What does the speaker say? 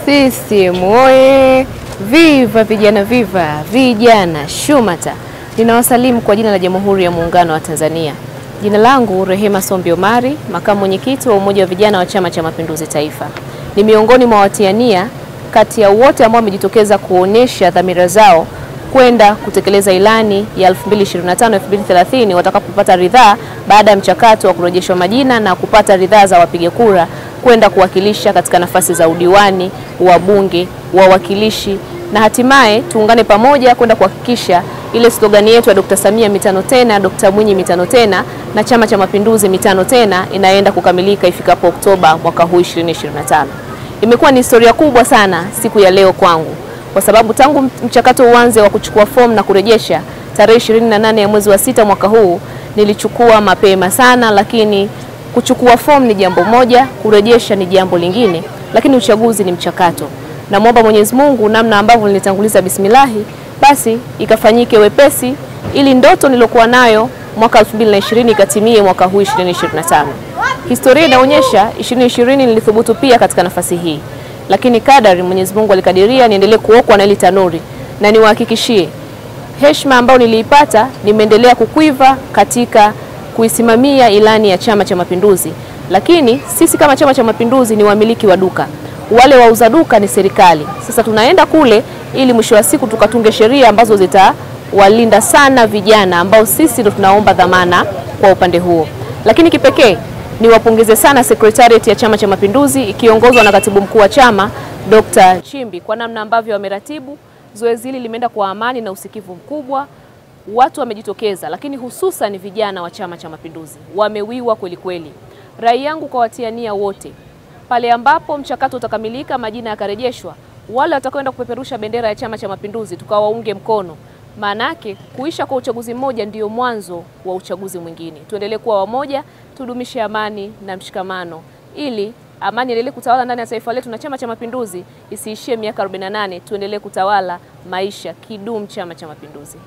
CCM oye! Viva vijana, viva vijana Shumata! Ninawasalimu kwa jina la Jamhuri ya Muungano wa Tanzania. Jina langu Rehema Sombi Omari, makamu mwenyekiti wa Umoja wa Vijana wa Chama cha Mapinduzi Taifa. Ni miongoni mwa watiania kati ya wote ambao wamejitokeza kuonesha dhamira zao kwenda kutekeleza ilani ya 2025-2030 watakapopata ridhaa baada ya mchakato wa kurejeshwa majina na kupata ridhaa za wapiga kura kwenda kuwakilisha katika nafasi za udiwani, wabunge, wawakilishi na hatimaye tuungane pamoja kwenda kuhakikisha ile slogani yetu ya Dr. Samia mitano tena, Dr. Mwinyi mitano tena na Chama cha Mapinduzi mitano tena inaenda kukamilika ifikapo Oktoba mwaka huu 2025. Imekuwa ni historia kubwa sana siku ya leo kwangu, kwa sababu tangu mchakato uanze wa kuchukua fomu na kurejesha tarehe 28 ya mwezi wa 6 mwaka huu nilichukua mapema sana, lakini kuchukua fomu ni jambo moja, kurejesha ni jambo lingine, lakini uchaguzi ni mchakato. Na muomba Mwenyezi Mungu namna ambavyo nilitanguliza bismillahi basi ikafanyike wepesi ili ndoto nilokuwa nayo mwaka 2020 ikatimie mwaka huu 2025. Historia inaonyesha 2020 nilithubutu pia katika nafasi hii, lakini kadari Mwenyezi Mungu alikadiria niendelee kuokwa na ile tanuri, na niwahakikishie heshima ambayo niliipata nimeendelea kukwiva katika kuisimamia ilani ya Chama cha Mapinduzi. Lakini sisi kama Chama cha Mapinduzi ni wamiliki wa duka, wale wauza duka ni serikali. Sasa tunaenda kule ili mwisho wa siku tukatunge sheria ambazo zitawalinda sana vijana ambao sisi ndo tunaomba dhamana kwa upande huo. Lakini kipekee niwapongeze sana Secretariat ya Chama cha Mapinduzi ikiongozwa na Katibu Mkuu wa Chama Dr. Chimbi kwa namna ambavyo wameratibu zoezi hili. Limeenda kwa amani na usikivu mkubwa. Watu wamejitokeza, lakini hususan vijana wa Chama cha Mapinduzi wamewiwa kweli kweli. Rai yangu kwa watiania wote, pale ambapo mchakato utakamilika, majina yakarejeshwa, wale watakaoenda kupeperusha bendera ya Chama cha Mapinduzi tukawaunge mkono. Maanake kuisha kwa uchaguzi mmoja ndio mwanzo wa uchaguzi mwingine. Tuendelee kuwa wamoja, tudumishe amani na mshikamano ili amani endelee kutawala ndani ya taifa letu na Chama cha Mapinduzi isiishie miaka 48, tuendelee kutawala maisha. Kidumu Chama cha Mapinduzi.